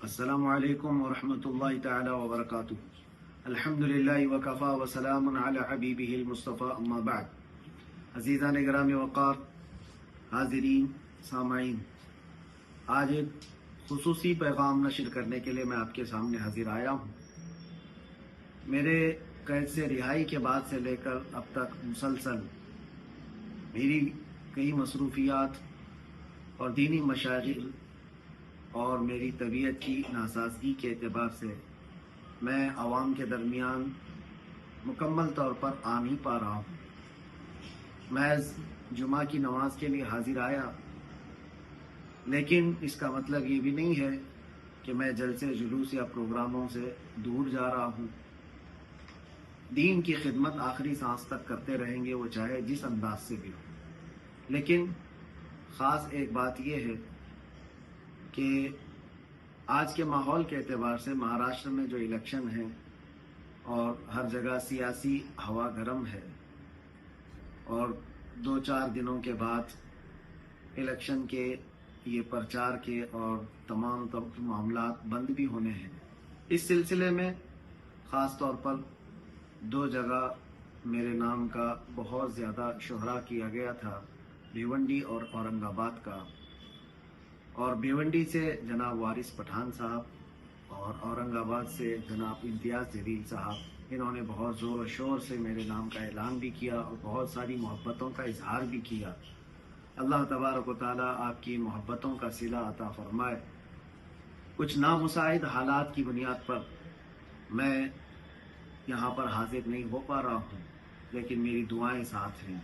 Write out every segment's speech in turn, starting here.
अस्सलामु अलैकुम वरहमतुल्लाहि तआला व बरकातुहू। अल्हम्दुलिल्लाहि व कफ़ा व सलामुन अला हबीबिहिल मुस्तफ़ा अम्मा बाद। अज़ीज़ान गिरामी वक़ार, हाज़िरीन, सामाईन, आज एक खुसूसी पैगाम नशर करने के लिए मैं आपके सामने हाजिर आया हूँ। मेरे कैद से रिहाई के बाद से लेकर अब तक मुसलसल मेरी कई मसरूफियात और दीनी मशागिल और मेरी तबीयत की नासाज़गी के एतबार से मैं आवाम के दरमियान मुकम्मल तौर पर आ नहीं पा रहा हूँ। महज जुमा की नमाज के लिए हाजिर आया, लेकिन इसका मतलब ये भी नहीं है कि मैं जलसे जुलूस या प्रोग्रामों से दूर जा रहा हूँ। दीन की खिदमत आखिरी सांस तक करते रहेंगे, वो चाहे जिस अंदाज से भी हो। लेकिन ख़ास एक बात यह है कि आज के माहौल के एतबार से महाराष्ट्र में जो इलेक्शन है और हर जगह सियासी हवा गर्म है और 2-4 दिनों के बाद इलेक्शन के ये प्रचार के और तमाम मामला बंद भी होने हैं। इस सिलसिले में ख़ास तौर पर 2 जगह मेरे नाम का बहुत ज़्यादा शोहरा किया गया था, भिवंडी और औरंगाबाद का। और भिवंडी से जनाब वारिस पठान साहब और औरंगाबाद से जनाब इम्तियाज़ जलील साहब, इन्होंने बहुत ज़ोर और शोर से मेरे नाम का ऐलान भी किया और बहुत सारी मोहब्बतों का इजहार भी किया। अल्लाह तबारक व तआला आपकी मोहब्बतों का सिला अता फरमाए। कुछ नामुसाइद हालात की बुनियाद पर मैं यहाँ पर हाजिर नहीं हो पा रहा हूँ, लेकिन मेरी दुआएं साथ हैं।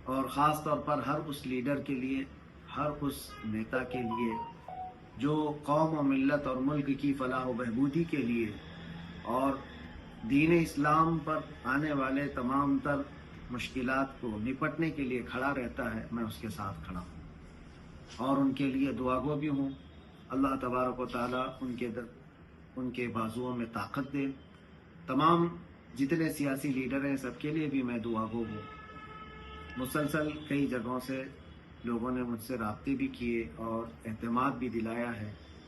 और ख़ास तौर पर हर उस लीडर के लिए, हर उस नेता के लिए जो कौम और मिल्लत और मुल्क की फलाह व बहबूदी के लिए और दीन इस्लाम पर आने वाले तमाम तर मुश्किलात को निपटने के लिए खड़ा रहता है, मैं उसके साथ खड़ा हूँ और उनके लिए दुआगो भी हूँ। अल्लाह तबारक व तआला उनके बाजुओं में ताकत दे। तमाम जितने सियासी लीडर हैं सबके लिए भी मैं दुआगो हूँ। मुसलसल कई जगहों से लोगों ने मुझसे राब्ते भी किए और एतमाद भी दिलाया है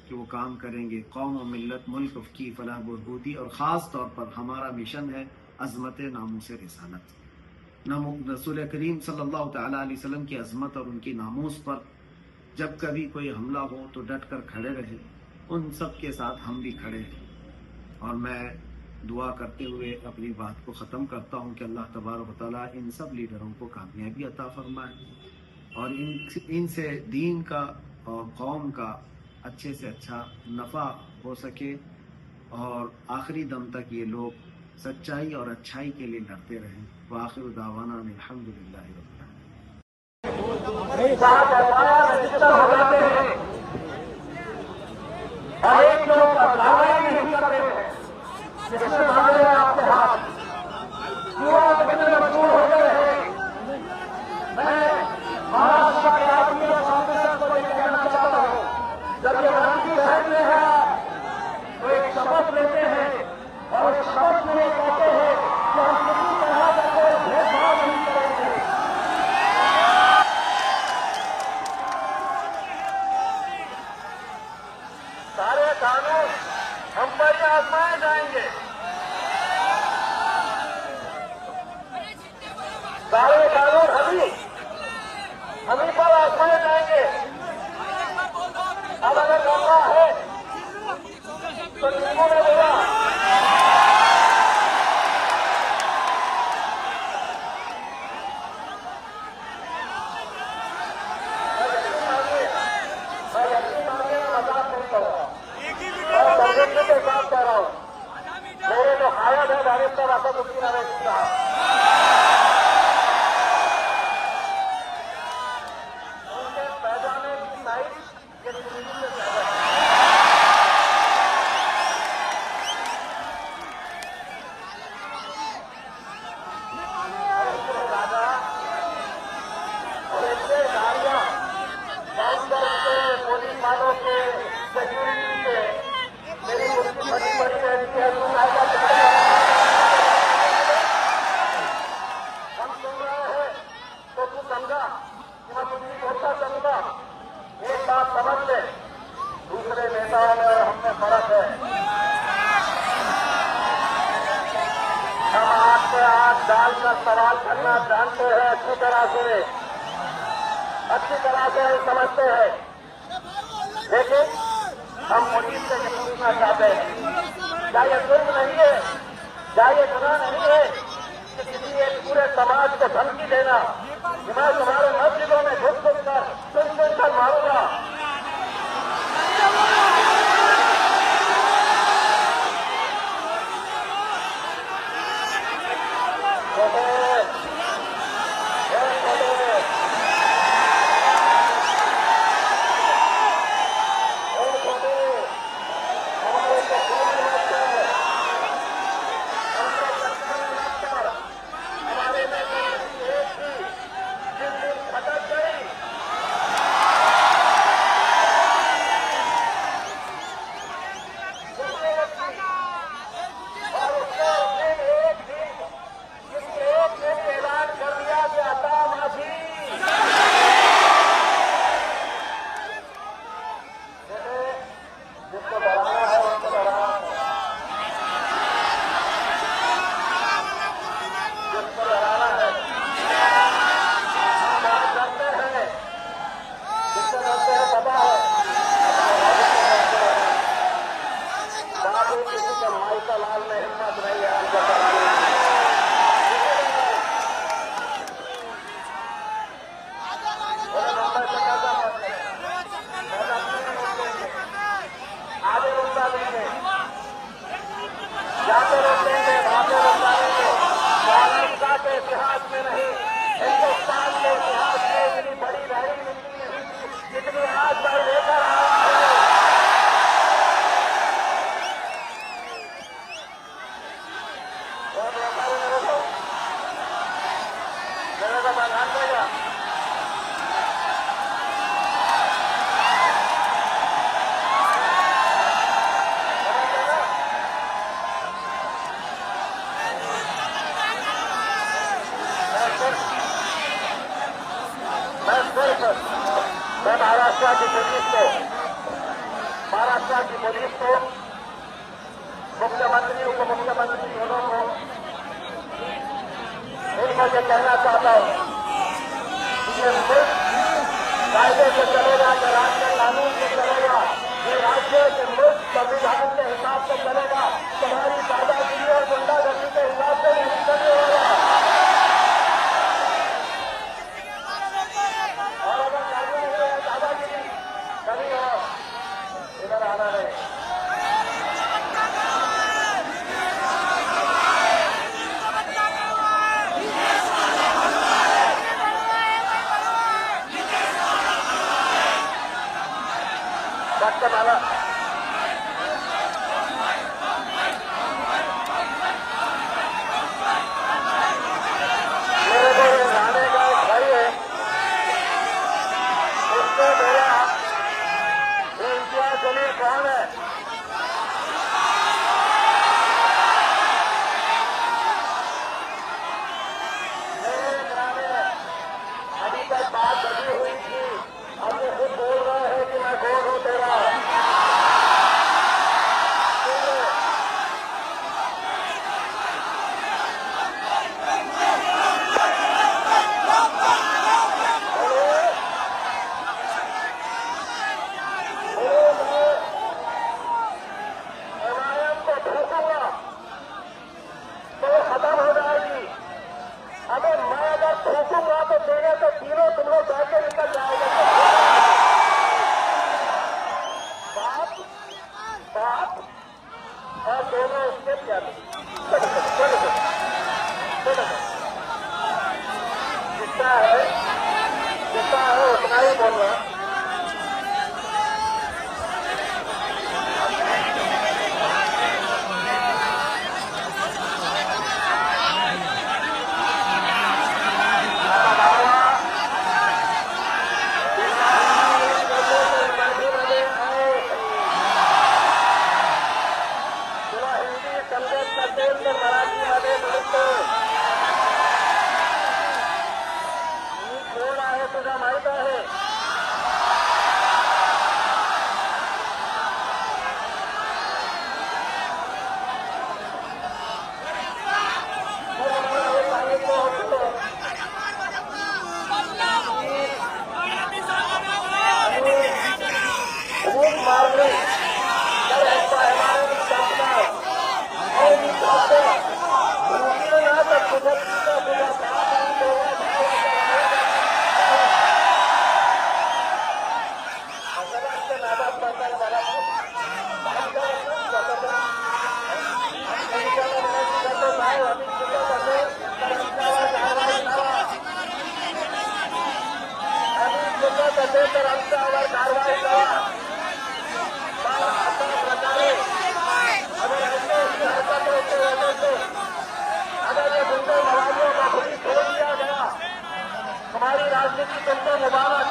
कि वो काम करेंगे कौम और मिल्लत मुल्क की फलाह बहबूदी। और ख़ास तौर पर हमारा मिशन है अज़मत नामूस रिसालत। रसूल करीम सल्लल्लाहु तआला अलैहि वसल्लम की अज़मत और उनकी नामूस पर जब कभी कोई हमला हो तो डट कर खड़े रहे। उन सब के साथ हम भी खड़े हैं और मैं दुआ करते हुए अपनी बात को ख़त्म करता हूँ कि अल्लाह तबारक व तआला इन सब लीडरों को कामयाबी अता फरमाए और इनसे दीन का और कौम का अच्छे से अच्छा नफ़ा हो सके और आखिरी दम तक ये लोग सच्चाई और अच्छाई के लिए लड़ते रहें। व आखिरु दावाना अल्हम्दुलिल्लाहि रब्बिल सारे कानून हम पर ही आजमाए जाएंगे। सारे कानून हमी पर आजमाए जाएंगे। अब अगर मौका है तो लोगों ने बोला के साथ कह रहा हूँ, मेरे जो हायद है बैरिस्टर असदुद्दीन अवैसी साहब, उनके पैजामे की साइज ये दिल्ली से ज्यादा है। राजा और इससे गाड़ियां काउंटर के, पुलिस वालों के, सिक्योरिटी के, मेरी मुश्किल बड़ी बड़ी रहती है। हम सुन रहे हैं तो तू समझा कि मैं तुझे होता चलूंगा। एक बात समझ ले, दूसरे नेताओं में और फर्क है। हम आपसे आंख डालकर सवाल करना जानते हैं, अच्छी तरह से समझते हैं, लेकिन हम पुलिस से नहीं पूछना चाहते हैं। क्या ये जुर्म नहीं है, क्या ये गुनाह नहीं है कि किसी एक पूरे समाज को धमकी देना कि मैं तुम्हारे मस्जिदों में घुस कर सुन मारूंगा। इतिहास में नहीं, हिंदुस्तान के इतिहास में इतनी बड़ी रैली निकली जितनी आज मैं लेकर आया हूं। मेरे को बयान देगा। मैं महाराष्ट्र की पुलिस को मुख्यमंत्री उप मुख्यमंत्री दोनों को इनको ये कहना चाहता हूं कि ये मुल्क कायदे से चलेगा, कि राज्य कानून से चलेगा, ये राज्य के मुल्क संविधान के हिसाब से चलेगा, तुम्हारी दादागिरी और गुंडागर्दी के हिसाब से नहीं चलने वाला। और अगर कानून नहीं है दादागिरी कभी और इधर आना नहीं। वाला मेरे को राणे का एक भाई है, उसने मेरा इम्तियाज जलील कौन है, अभी तक बात बची हुई थी, अब ये खुद बोल रहे हैं कि मैं गोद हूं तेरा। जितना है उतना ही बोल रहा। तुला हिंदी समजत नसेल तर मराठीमध्ये बोलतो। कोण आहे तुझा माहित आहे? मांगे तो देकर हमसे अगर कार्रवाई करा अगर ऐसे हरकतों की वजह से अगर ये गुंडे नवाजियों का खुद छोड़ दिया गया, हमारी राजनीति तुमको मुबारक,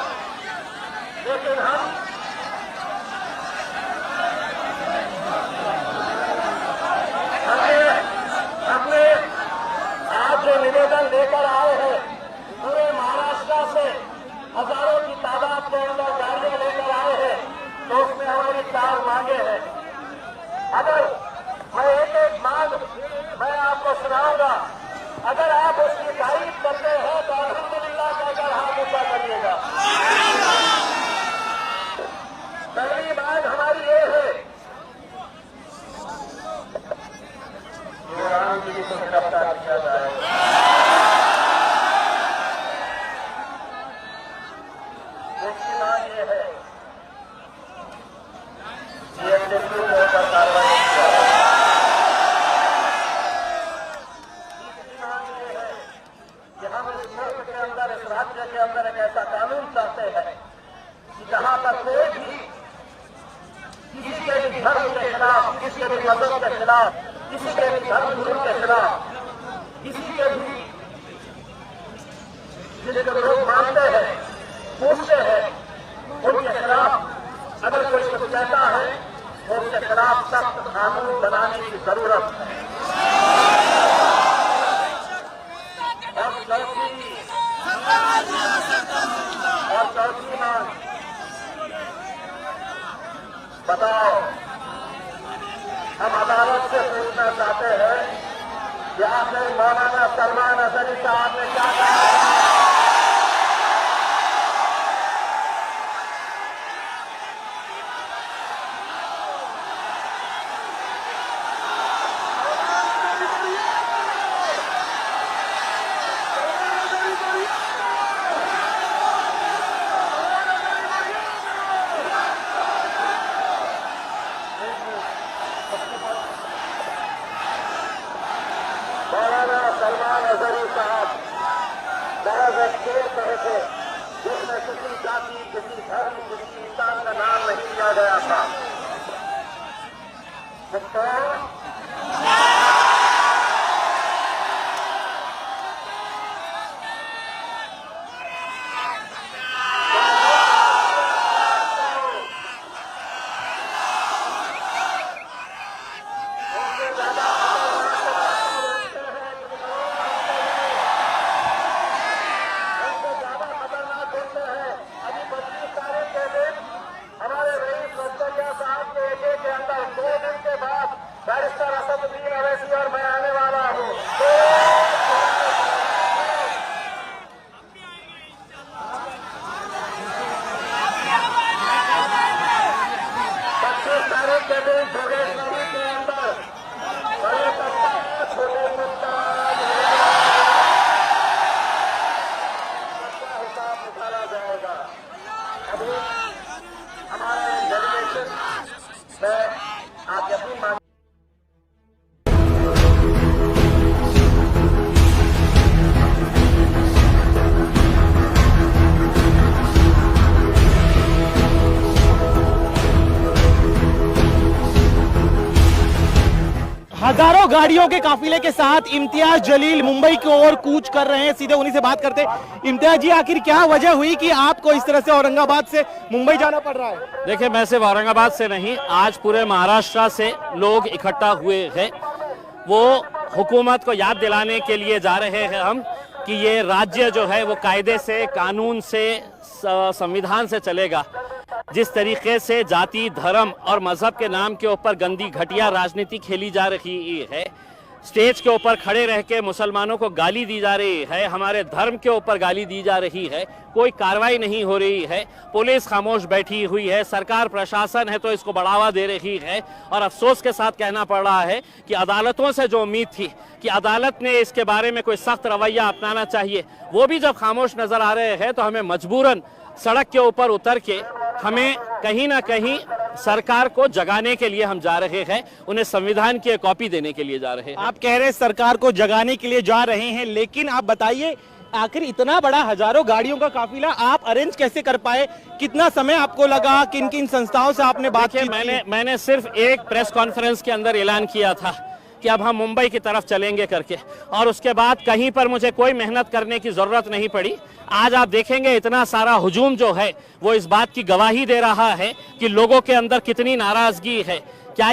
लेकिन हमने आज जो निवेदन लेकर आए हैं पूरे महाराष्ट्र से हजारों की तादाद के अंदर गाड़ियां लेकर आए हैं, तो उसमें हमारी 4 मांगे हैं। अगर मैं एक मांग मैं आपको सुनाऊंगा, अगर आप उसकी तारीफ करते हैं तो अल्हम्दुलिल्लाह कहकर हाथ ऊंचा करिएगा। पहली बात हमारी ये है रामगिरी को गिरफ्तार किया जाए। दूसरी मांग ये है जीएसटी पर कार्रवाई किया जाए। तीसरी मांग ये है कि हम इस मुल्क के अंदर, इस राज्य के अंदर एक ऐसा कानून चाहते हैं कि जहां पर कोई भी किसी के भी धर्म के खिलाफ, किसी के भी मजहब के खिलाफ, किसी के भी धर्म गुरु के खिलाफ, किसी के भी जिसको लोग मानते हैं, पूछते हैं, उनके खिलाफ अगर कोई कुछ कहता है तो उसके खिलाफ सख्त कानून बनाने की जरूरत है। और चौथी मांग, बताओ, हम अदालत से पूछना चाहते हैं कि आपने मौलाना सलमान अजहरी साहब ने क्या कहा। मौलाना सलमान अजहरी साहब दरअसल किस तरह से, जिसमें किसी जाति, किसी धर्म, किसी इंसान का नाम नहीं लिया गया था, बैरिस्टर असदुद्दीन अवैसी और मैं आने वाला हूँ। 25 तारीख के दिन जोगेश्वरी के अंदर बड़े कप्तान, छोटे कप्तान सबका हिसाब निकाला जाएगा। अभी हमारे डेलीगेशन में आप यकीन मानिए हजारों गाड़ियों के काफिले के साथ इम्तियाज जलील मुंबई की ओर कूच कर रहे हैं। सीधे उन्हीं से बात करते हैं। इम्तियाज जी, आखिर क्या वजह हुई कि आपको इस तरह से औरंगाबाद से मुंबई जाना पड़ रहा है? देखिए, मैं सिर्फ औरंगाबाद से नहीं, आज पूरे महाराष्ट्र से लोग इकट्ठा हुए हैं। वो हुकूमत को याद दिलाने के लिए जा रहे हैं हम कि ये राज्य जो है वो कायदे से, कानून से, संविधान से चलेगा। जिस तरीके से जाति, धर्म और मजहब के नाम के ऊपर गंदी घटिया राजनीति खेली जा रही है, स्टेज के ऊपर खड़े रह के मुसलमानों को गाली दी जा रही है, हमारे धर्म के ऊपर गाली दी जा रही है, कोई कार्रवाई नहीं हो रही है, पुलिस खामोश बैठी हुई है, सरकार प्रशासन है तो इसको बढ़ावा दे रही है। और अफसोस के साथ कहना पड़ रहा है कि अदालतों से जो उम्मीद थी कि अदालत ने इसके बारे में कोई सख्त रवैया अपनाना चाहिए, वो भी जब खामोश नजर आ रहे हैं तो हमें मजबूरन सड़क के ऊपर उतर के हमें कहीं ना कहीं सरकार को जगाने के लिए हम जा रहे हैं, उन्हें संविधान की कॉपी देने के लिए जा रहे हैं। आप कह रहे हैं सरकार को जगाने के लिए जा रहे हैं, लेकिन आप बताइए आखिर इतना बड़ा हजारों गाड़ियों का काफिला आप अरेंज कैसे कर पाए? कितना समय आपको लगा? किन किन संस्थाओं से आपने बात की? मैंने सिर्फ एक प्रेस कॉन्फ्रेंस के अंदर ऐलान किया था कि अब हम मुंबई की तरफ चलेंगे करके, और उसके बाद कहीं पर मुझे कोई मेहनत करने की जरूरत नहीं पड़ी। आज आप देखेंगे इतना सारा हुजूम जो है वो इस बात की गवाही दे रहा है कि लोगों के अंदर कितनी नाराजगी है। क्या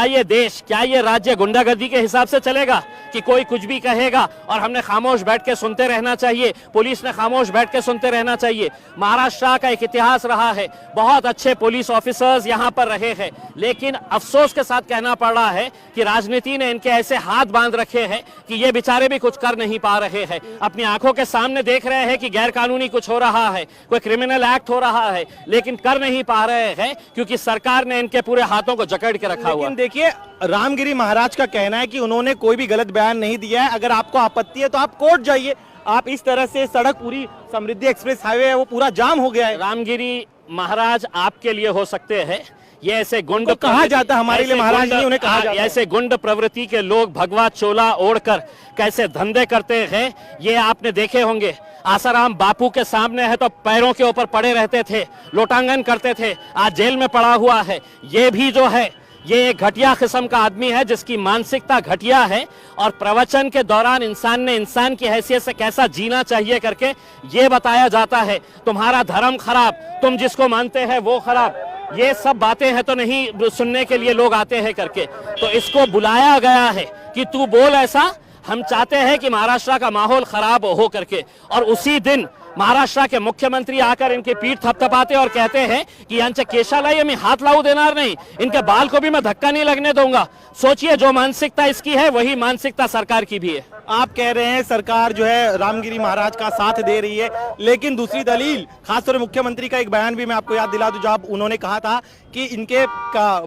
ये देश, क्या ये राज्य गुंडागर्दी के हिसाब से चलेगा कि कोई कुछ भी कहेगा और हमने खामोश बैठ के सुनते रहना चाहिए? पुलिस ने खामोश बैठ के सुनते रहना चाहिए। महाराष्ट्र का एक इतिहास रहा है, बहुत अच्छे पुलिस ऑफिसर्स यहाँ पर रहे हैं, लेकिन अफसोस के साथ कहना पड़ रहा है कि राजनीति ने इनके ऐसे हाथ बांध रखे हैं कि ये बेचारे भी कुछ कर नहीं पा रहे हैं। अपनी आंखों के सामने देख रहे हैं कि गैर कानूनी कुछ हो रहा है, कोई क्रिमिनल एक्ट हो रहा है, लेकिन कर नहीं पा रहे हैं क्योंकि सरकार ने इनके पूरे हाथों को जकड़ के रखा हुआ। लेकिन देखिए, रामगिरी महाराज का कहना है कि उन्होंने कोई भी गलत बयान नहीं दिया है। अगर आपको आपत्ति है तो आप कोर्ट जाइए। आप इस तरह से सड़क पूरी समृद्धि एक्सप्रेस हाईवे है वो पूरा जाम हो गया है। रामगिरी महाराज आपके लिए हो सकते हैं, ये ऐसे गुंड कहा जाता है, हमारे लिए महाराज नहीं, उन्हें कहा जाता है। ऐसे गुंड प्रवृत्ति के लोग भगवा चोला ओढ़कर कैसे धंधे करते हैं ये आपने देखे होंगे। आसाराम बापू के सामने है तो पैरों के ऊपर पड़े रहते थे, लोटांगन करते थे, आज जेल में पड़ा हुआ है। ये भी जो है ये एक घटिया किस्म का आदमी है जिसकी मानसिकता घटिया है, और प्रवचन के दौरान इंसान ने इंसान की हैसियत से कैसा जीना चाहिए करके ये बताया जाता है। तुम्हारा धर्म खराब, तुम जिसको मानते हैं वो खराब, ये सब बातें हैं तो नहीं सुनने के लिए लोग आते हैं करके। तो इसको बुलाया गया है कि तू बोल ऐसा, हम चाहते हैं कि महाराष्ट्र का माहौल खराब हो करके। और उसी दिन महाराष्ट्र के मुख्यमंत्री आकर इनके पीठ थपथपाते और कहते हैं कि यांच्या केशाला मी हाथ लावू देणार नहीं, इनके बाल को भी मैं धक्का नहीं लगने दूंगा। सोचिए, जो मानसिकता इसकी है वही मानसिकता सरकार की भी है। आप कह रहे हैं सरकार जो है रामगिरी महाराज का साथ दे रही है, लेकिन दूसरी दलील, खासतौर मुख्यमंत्री का एक बयान भी मैं आपको याद दिला दूं, जब उन्होंने कहा था कि इनके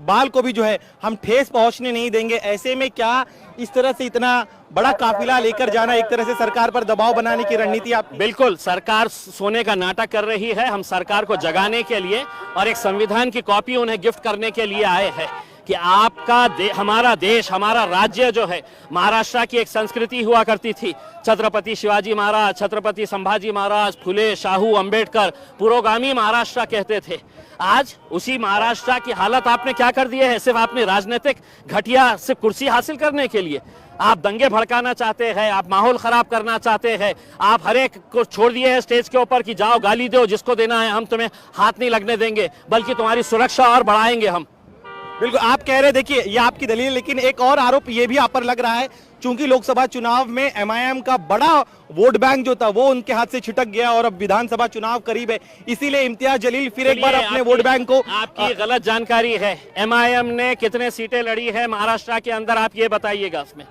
बाल को भी जो है हम ठेस पहुंचने नहीं देंगे। ऐसे में क्या इस तरह से इतना बड़ा काफिला लेकर जाना एक तरह से सरकार पर दबाव बनाने की रणनीति? आप बिल्कुल, सरकार सोने का नाटक कर रही है। हम सरकार को जगाने के लिए और एक संविधान की कॉपी उन्हें गिफ्ट करने के लिए आए हैं कि आपका हमारा देश, हमारा राज्य जो है, महाराष्ट्र की एक संस्कृति हुआ करती थी। छत्रपति शिवाजी महाराज, छत्रपति संभाजी महाराज, फुले, शाहू, अंबेडकर, पुरोगामी महाराष्ट्र कहते थे। आज उसी महाराष्ट्र की हालत आपने क्या कर दी है? सिर्फ आपने राजनीतिक घटिया सिर्फ कुर्सी हासिल करने के लिए आप दंगे भड़काना चाहते हैं, आप माहौल खराब करना चाहते हैं। आप हर एक को छोड़ दिए हैं स्टेज के ऊपर कि जाओ गाली दो जिसको देना है, हम तुम्हें हाथ नहीं लगने देंगे, बल्कि तुम्हारी सुरक्षा और बढ़ाएंगे हम। बिल्कुल, आप कह रहे, देखिए ये आपकी दलील, लेकिन एक और आरोप ये भी आप पर लग रहा है, चूंकि लोकसभा चुनाव में MIM का बड़ा वोट बैंक जो था वो उनके हाथ से छिटक गया और अब विधानसभा चुनाव करीब है, इसीलिए इम्तियाज जलील फिर एक बार अपने वोट बैंक को। आपकी गलत जानकारी है। MIM ने कितने सीटें लड़ी है महाराष्ट्र के अंदर, आप ये बताइएगा। उसमें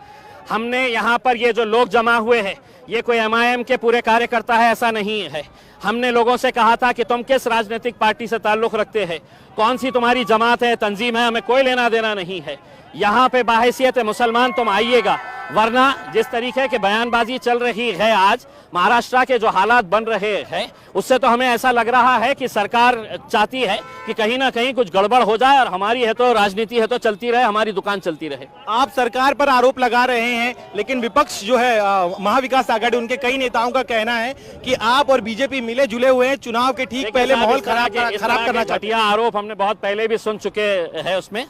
हमने यहाँ पर ये जो लोग जमा हुए हैं ये कोई MIM के पूरे कार्यकर्ता है, ऐसा नहीं है। हमने लोगों से कहा था कि तुम किस राजनीतिक पार्टी से ताल्लुक रखते हैं, कौन सी तुम्हारी जमात है, तंजीम है, हमें कोई लेना देना नहीं है। यहाँ पे बाहैसियत मुसलमान तुम आइएगा, वरना जिस तरीके की बयानबाजी चल रही है आज, महाराष्ट्र के जो हालात बन रहे हैं, उससे तो हमें ऐसा लग रहा है कि सरकार चाहती है कि कहीं ना कहीं कुछ गड़बड़ हो जाए और हमारी है तो राजनीति है तो चलती रहे, हमारी दुकान चलती रहे। आप सरकार पर आरोप लगा रहे हैं, लेकिन विपक्ष जो है महाविकास आघाड़ी, उनके कई नेताओं का कहना है कि आप और बीजेपी मिले जुले हुए हैं, चुनाव के ठीक पहले माहौल खराब करना चाहते हैं। आरोप हमने बहुत पहले भी सुन चुके हैं। उसमें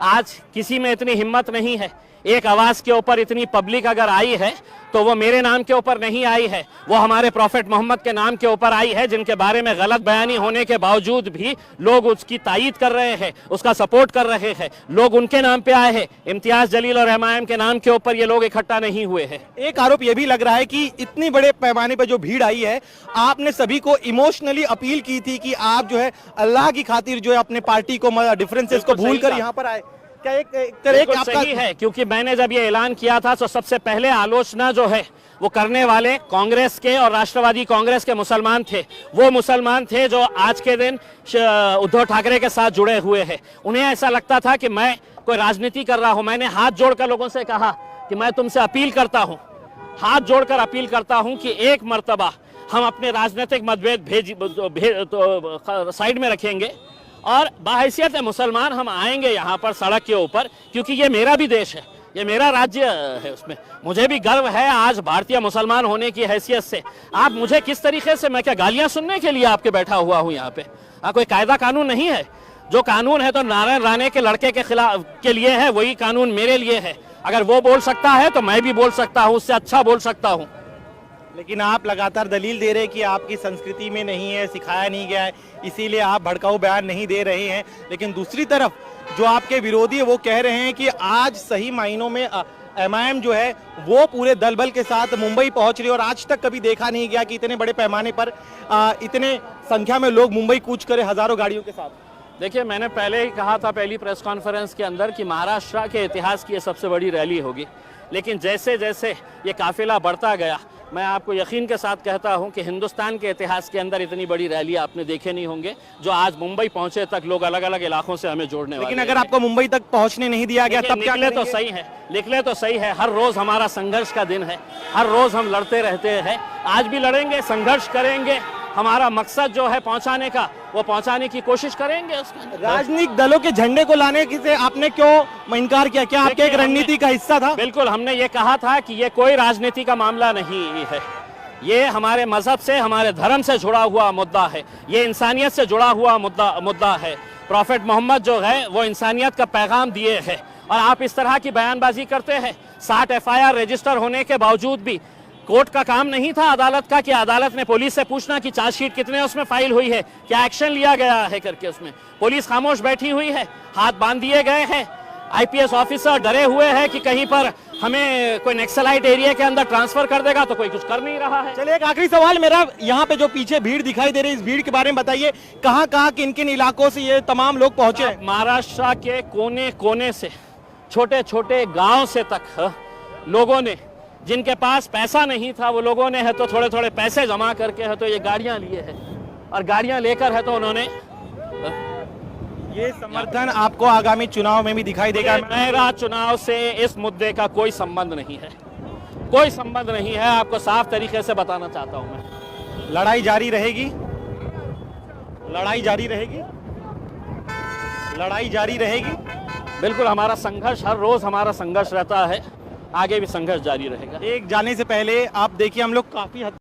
आज किसी में इतनी हिम्मत नहीं है। एक आवाज के ऊपर इतनी पब्लिक अगर आई है तो वो मेरे नाम के ऊपर नहीं आई है, वो हमारे प्रॉफेट मोहम्मद के नाम के ऊपर आई है, जिनके बारे में गलत बयानी होने के बावजूद भी लोग उसकी तायीद कर रहे हैं, उसका सपोर्ट कर रहे हैं। लोग उनके नाम पे आए हैं, इम्तियाज जलील और MIM के नाम के ऊपर ये लोग इकट्ठा नहीं हुए हैं। एक आरोप ये भी लग रहा है कि इतनी बड़े पैमाने पर जो भीड़ आई है, आपने सभी को इमोशनली अपील की थी कि आप जो है अल्लाह की खातिर जो है अपने पार्टी को डिफरेंसेस को भूल कर यहाँ पर आए। क्या एक सही है? क्योंकि मैंने जब ये ऐलान किया था तो सबसे पहले आलोचना जो है वो करने वाले कांग्रेस के और राष्ट्रवादी कांग्रेस के मुसलमान थे। वो मुसलमान थे जो आज के दिन उद्धव ठाकरे के साथ जुड़े हुए हैं। उन्हें ऐसा लगता था कि मैं कोई राजनीति कर रहा हूं। मैंने हाथ जोड़कर लोगों से कहा कि मैं तुमसे अपील करता हूं, हाथ जोड़कर अपील करता हूं कि एक मर्तबा हम अपने राजनीतिक मतभेद साइड में रखेंगे और बाहैसियत मुसलमान हम आएंगे यहाँ पर सड़क के ऊपर, क्योंकि ये मेरा भी देश है। ये मेरा राज्य है, उसमें मुझे भी गर्व है आज भारतीय मुसलमान होने की हैसियत से। आप मुझे किस तरीके से, मैं क्या गालियां सुनने के लिए आपके बैठा हुआ हूं यहाँ पे? कोई कायदा कानून नहीं है। जो कानून है तो नारायण राणे के लड़के के खिलाफ के लिए है, वही कानून मेरे लिए है। अगर वो बोल सकता है तो मैं भी बोल सकता हूँ, उससे अच्छा बोल सकता हूँ। लेकिन आप लगातार दलील दे रहे हैं कि आपकी संस्कृति में नहीं है, सिखाया नहीं गया है, इसीलिए आप भड़काऊ बयान नहीं दे रहे हैं। लेकिन दूसरी तरफ जो आपके विरोधी है वो कह रहे हैं कि आज सही मायनों में एमआईएम जो है वो पूरे दल बल के साथ मुंबई पहुंच रही है, और आज तक कभी देखा नहीं गया कि इतने बड़े पैमाने पर इतने संख्या में लोग मुंबई कूच करे हजारों गाड़ियों के साथ। देखिए, मैंने पहले ही कहा था पहली प्रेस कॉन्फ्रेंस के अंदर कि महाराष्ट्र के इतिहास की ये सबसे बड़ी रैली होगी। लेकिन जैसे जैसे ये काफिला बढ़ता गया, मैं आपको यकीन के साथ कहता हूं कि हिंदुस्तान के इतिहास के अंदर इतनी बड़ी रैली आपने देखे नहीं होंगे जो आज मुंबई पहुंचे तक लोग अलग अलग इलाकों से हमें जोड़ने वाले। लेकिन अगर आपको मुंबई तक पहुंचने नहीं दिया गया तब क्या निकले तो सही है, निकले तो सही है। हर रोज हमारा संघर्ष का दिन है, हर रोज हम लड़ते रहते हैं। आज भी लड़ेंगे, संघर्ष करेंगे। हमारा मकसद जो है पहुंचाने का, वो पहुंचाने की कोशिश करेंगे। राजनीतिक दलों के झंडे को लाने से आपने क्यों इनकार किया? क्या आपके एक रणनीति का हिस्सा था? बिल्कुल, हमने ये कहा था कि ये कोई राजनीति का मामला नहीं है। ये हमारे मजहब से, हमारे धर्म से जुड़ा हुआ मुद्दा है। ये इंसानियत से जुड़ा हुआ मुद्दा है। प्रॉफेट मोहम्मद जो है वो इंसानियत का पैगाम दिए है, और आप इस तरह की बयानबाजी करते हैं। 60 FIR रजिस्टर होने के बावजूद भी कोर्ट का काम नहीं था अदालत का कि अदालत ने पुलिस से पूछना कि चार्जशीट कितने उसमें फाइल हुई है, क्या एक्शन लिया गया है करके। उसमें पुलिस खामोश बैठी हुई है, हाथ बांध दिए गए हैं। IPS ऑफिसर डरे हुए हैं कि कहीं पर हमें कोई नक्सलाइट एरिया के अंदर ट्रांसफर कर देगा, तो कोई कुछ कर नहीं रहा है। चलिए, एक आखिरी सवाल मेरा, यहाँ पे जो पीछे भीड़ दिखाई दे रही है, इस भीड़ के बारे में बताइए। कहाँ कहाँ किन किन इलाकों से ये तमाम लोग पहुंचे? महाराष्ट्र के कोने कोने से, छोटे छोटे गांव से तक लोगों ने, जिनके पास पैसा नहीं था वो लोगों ने है तो थोड़े थोड़े पैसे जमा करके है तो ये गाड़ियां लिए हैं, और गाड़ियां लेकर है तो उन्होंने ये समर्थन आपको आगामी चुनाव में भी दिखाई देगा? मेरा चुनाव से इस मुद्दे का कोई संबंध नहीं है, कोई संबंध नहीं है। आपको साफ तरीके से बताना चाहता हूं मैं। लड़ाई जारी रहेगी, लड़ाई जारी रहेगी, लड़ाई जारी रहेगी। बिल्कुल, हमारा संघर्ष, हर रोज हमारा संघर्ष रहता है, आगे भी संघर्ष जारी रहेगा। एक जाने से पहले आप देखिए, हम लोग काफी हद